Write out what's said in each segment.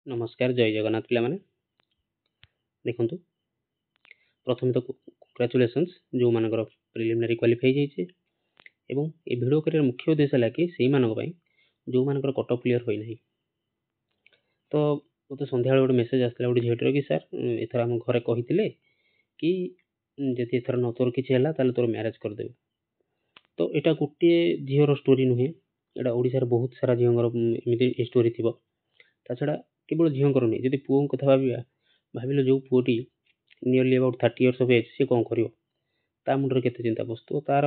नमस्कार जय जगन्नाथ पिला माने देखंतु प्रथम तो कंग्रेचुलेशंस जो मानकर प्रिलिमिनरी क्वालिफाई जाइए एवं ए वीडियो करियर मुख्य उद्देश्य है कि से मानक पई जो मानकर कट ऑफ क्लियर होई नहीं तो मते संध्या गोटे मेसेज आसला गोटे झेटर कि सर एथर हम घरे कहिथिले कि जदि एथर न तोर किछि हला ताले तोर मैरिज कर देबे तो एटा गुटे झियर स्टोरी नुहे एटा ओडिसा रे बहुत सारा झियंगर एमिति स्टोरी थिबो ता छडा केवल झियंकर नहीं जदि पुओ कथा भाविलो जो पुओटी nearly about 30 years of age से कौन करियो ता मुंडरे केते चिंता बस्तु तार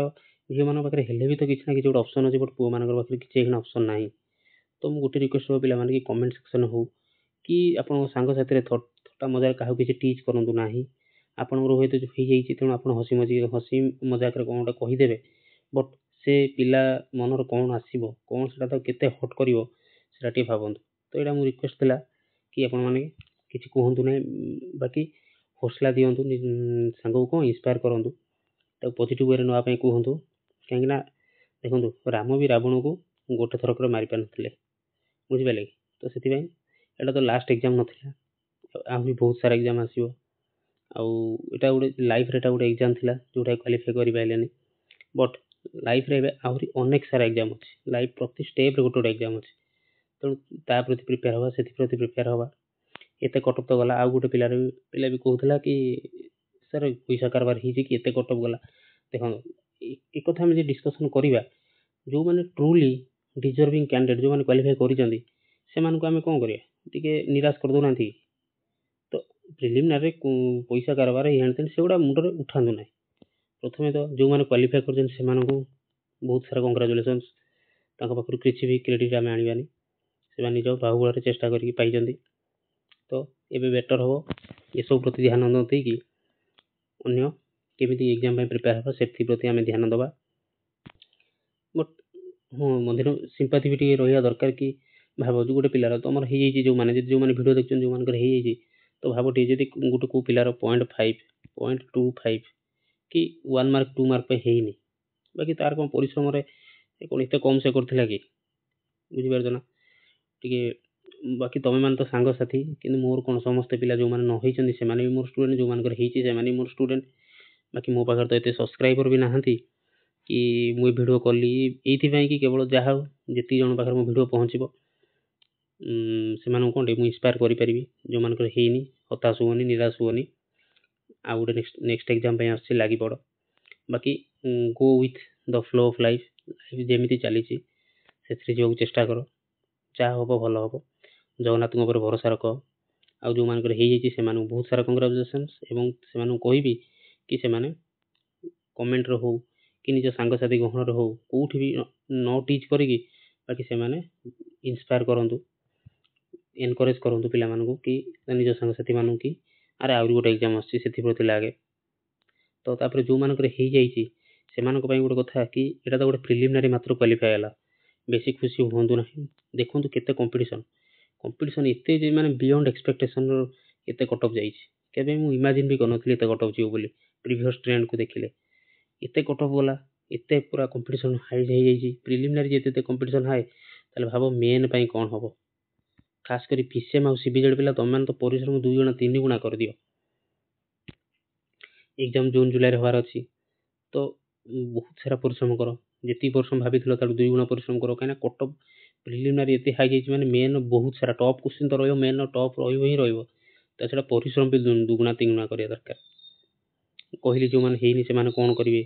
झियो मान पाखरे हेले भी तो किछि ना किछि गोटे ऑप्शन अछि बट पुओ मानकर पाखरे किछि एखन ऑप्शन नाही तो मु गोटे रिक्वेस्ट हो पिला माने कि कमेंट सेक्शन हो कि आपन सांग साथी रे थोटा मजाक काहू किछि टीच करंतु नाही आपन होय तो होई जाईछि तेणु आपन हसी मजाक रे कोनटा कहि देबे बट से पिला मनर कोन आसीबो कोन सेटा तो केते हट करिवो सेटा टी भाबंतु तो एटा मु रिक्वेस्ट थिला कि आपन माने किछि कहंतु नै बाकी हौसला दियंतु सांगो को इंस्पायर करंतु ताको पॉजिटिव वे रे नवा पई कहंतु काहेकि ना देखंतु राम भी रावण को गोटे थरकर मारि पार नथिले बुझि पाले तो सेति पई एटा तो लास्ट एग्जाम नथिला आ भी बहुत सारा एग्जाम आसीबो आउ एटा गोटे लाइफ रे एटा गोटे एग्जाम थिला जोटा क्वालिफाई करि पाइलेनी बट लाइफ रे आहुरी अनेक सारा एग्जाम अछि लाइफ प्रति स्टेप रे गोटे एग्जाम अछि तेणु ता प्रति प्रिपेयर हवा सेति प्रति प्रिपेयर हवा एते कटअप तो गला आउ गोटे पिला भी कहूला कि सर पैसा कारबार हिची कि एते कटअप गला देखो एक कथा हम जे डिस्कशन करिबा जो माने ट्रूली डिजर्विंग कैंडिडेट जो माने क्वालिफाई करिसंदी से मानको हमें कोन करिया टिके निराश कर दो नांती तो प्रिलिमिनरी पैसा कारबार हेनतेन सेगुडा मुंडरे उठांदु नै प्रथमे तो जो माने क्वालिफाई करजन से मानको बहुत सारा कांग्रेचुलेशंस ताका पाखरु किछि भी क्रेडिट आमे आनिबानी से माने जो बाहुबल रे चेष्टा करी पाइजंदी तो एबे बेटर हो ये सब प्रति ध्यान दते कि अन्य केमिति एग्जाम पे प्रिपेयर हो सेफ्टी प्रति आमे ध्यान दबा बट हां मंदिर सिंपैथी भी रहिया दरकार कि भाबो जो गोटे पिलार तो हमर हे जाई जो माने वीडियो देखछन जो मानकर हे जाई तो भाबो टी जदि गोटे को पिलार 0.5 0.25 कि 1 मार्क 2 मार्क पे हेइनी बाकी तार कोन परिश्रम रे कोन एते कम से करथिला कि बुझि पारछ ना टिके बाकी तमे मान तो सांग साथी किंतु मोर कोन समस्त पिला जो माने न होइछन से माने भी मोर स्टूडेंट जो मानकर हेइछि से माने मोर स्टूडेंट बाकी मो पाखर तो एते सब्सक्राइबर भी नाहंती कि मु वीडियो कली एथि पई कि केवल जाहा जेति जन पाखर मो वीडियो पहुंचबो से मानन कोन मु इंस्पायर करि परिबी जो मानकर हेइनी हताश होनी निराश होनी आ गोटे नेक्स्ट एग्जाम पे आछि लागि पड़ो बाकी go with the flow of life life जेमिति चलीछि सेथि जो चेष्टा करो जा होबो भलो होबो जगन्नाथ ऊपर भरोसा रख आ जो मानकर हे जाइछि से मानु बहुत सारा कांग्रेचुलेशंस एवं से मानु कहबी कि से माने कमेंट रो हो कि निज सांग साथी गहन रो हो कोठी भी न टीच करी बाकी से माने इंस्पायर करंतु एनकरेज करंतु पिला मानकु कि निज सांग साथी मानु कि अरे आउरी गोटे एग्जाम आछि सेथि प्रति लागे तो तापर जो मानकर हे जाइछि से मानक पई गोटे कथा कि एटा तो गोटे प्रिलिमिनरी मात्र क्वालिफाई हला बेसी खुशी होंदु नाही देखंतु केते कंपटीशन एते जे माने बियॉन्ड एक्सपेक्टेशन एते कट ऑफ जाइछि केबे मु इमेजिन भी करनथली एते कट ऑफ जियो बोली प्रीवियस ट्रेंड को देखिले एते कट ऑफ गला एते पूरा कंपटीशन हाई जाई जाइछि प्रिलिमिनरी जेते कंपटीशन हाई ताले भाबो मेन पई कोन हबो खास करी पीसीएम आ सीबीजेड पिला तमान तो परिश्रम 2 गुणा 3 गुणा कर दियो एग्जाम जून जुलाई रे होवार अछि तो बहुत सारा परिश्रम करो जेति परिश्रम भाबिथिलो तार 2 गुणा परिश्रम करो काना कट ऑफ प्रिलिमिनरी एते हाई जाइछि माने मेन बहुत सारा टॉप क्वेश्चन तो रहयो मेन टॉप रहयो ही रहयो ता छडा परिश्रम भी 2 गुणा 3 गुणा करिया दरकार कहली जो माने हेनी से माने कोन करिवे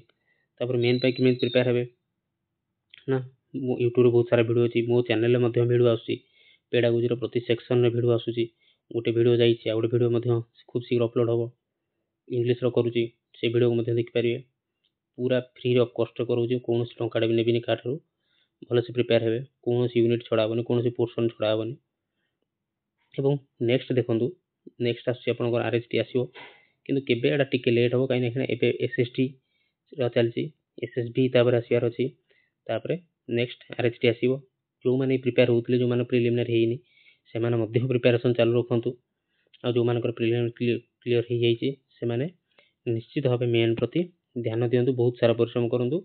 तापर मेन पई कि प्रिपेयर हेबे ना मो यूट्यूब रे बहुत सारा वीडियो अछि मो चैनल रे मध्ये वीडियो आसी पेडागोजी रो प्रति सेक्शन रे वीडियो आसुची गोटे वीडियो जाइछि आ गोटे वीडियो मध्ये खूब शीघ्र अपलोड होबो इंग्लिश रो करूची से वीडियो को मध्ये देख पारिबे पूरा फ्री ऑफ कॉस्ट करूची कोनोसी टंकाडे भी नेबिनी काठरू भले से प्रिपेयर हेबे कोनोसी यूनिट छडाबनी कोनोसी पोर्शन छडाबनी एवं नेक्स्ट देखंतु नेक्स्ट आसी आपन आरएचटी आसीबो किंतु केबे एटा टिके लेट हो काई ना एबे एसएसटी रा चलची एसएसबी तापर आसीआर अछि तापर नेक्स्ट आरएचटी आसीबो जो माने प्रिपेयर होतले जो माने प्रिलिमिनरी हेइनी से माने मध्ये प्रिपरेशन चालू रखंतु आ जो मानकर प्रिलिमिनरी क्लियर हे जाइछि से माने निश्चित भाबे मेन प्रति ध्यान दियंतु बहुत सारा परिश्रम करंतु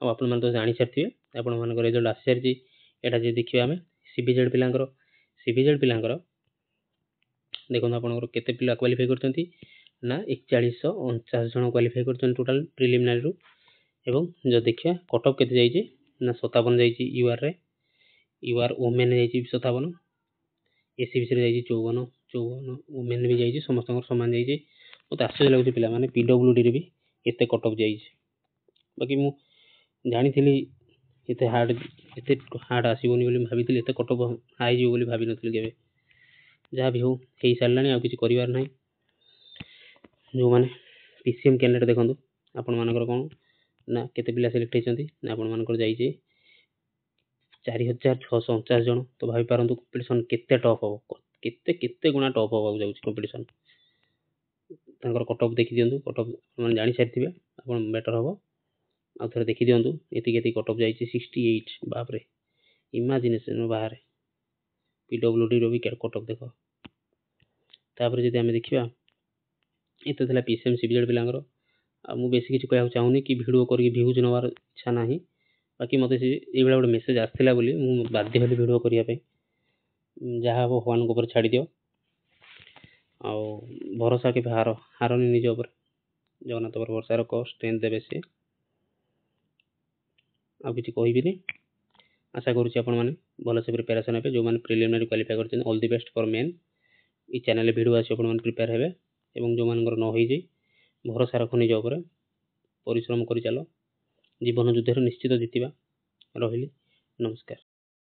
आ आपन मान तो जानि छथिबे आपन मानकर रिजल्ट आसी सारछि एटा जे देखिबा हमें सीबीजेड पिलांकर देखो आपंकर केते पिला क्वालिफाई करछंती ना 4149 जन क्वालिफाई करछन टोटल प्रिलिमिनारी रू एवं जो देखिया कट ऑफ केते जाईची ना 57 जाईची यूआर रे यूआर वुमेन जाईची 57 एसीबीसी रे जाईची 54 वुमेन भी जाईची समस्त समान जाईची मत आश्चर्य लागुची पिला माने पीडब्ल्यूडी रे भी एते कट ऑफ जाईची बाकी मु जानी थिली एते हार्ड आसीबोनी बोली भाबिथिली एते कट ऑफ हाई जीव बोली भाबी नथिली केबे जहाँ भी हो हेई सारलानी आ किछि करिवार नाही जो माने पीसीएम कैंडिडेट देखंतु आपण मानकर कोन ना केते पिला सिलेक्ट हेचंती ना आपण मानकर जाईची 4649 जन तो भाबी पारंतु कंपटीशन केते टफ हो केते केते गुणा टफ होबा जाउची कंपटीशन तांकर कट ऑफ देखि दियंतु कट ऑफ माने जानि सारथिबे आपण बेटर होबो आ थरे देखि दियंतु एति केति कट ऑफ जाईची 68 बाप रे इमेजिनेशन बाहर पीडब्ल्यूडी रो भी कट ऑफ देखो तापर जदि आमे देखिबा एते थला पीसीएम सीबीजेड पिलांगर आ मु बेसी किछि कहया चाहुनी कि वीडियो करके व्यूज नवार इच्छा नाही बाकी मते से ए बेला गोटे मेसेज आस्थिला बोली मु बाध्य हेली वीडियो करिया पे जहाँ हो भगवान को ऊपर छाड़ी दियो आ भरोसा के हारनी निज ऊपर जगन्नाथ पर भरोसा रख स्ट्रेंथ देबे से आ किछि कहिबिनी आशा करूछि आपण माने भलो से प्रिपरेशन हेबे जो माने प्रिलिमिनरी क्वालिफाई करछन all the best for main ई चैनल वीडियो आसी आपण माने प्रिपेयर हेबे एवं जो मानकर न होई जाई भरोसा रख निज ऊपर परिश्रम करि चलो जीवन युद्ध निश्चित जितिबा रहिली नमस्कार।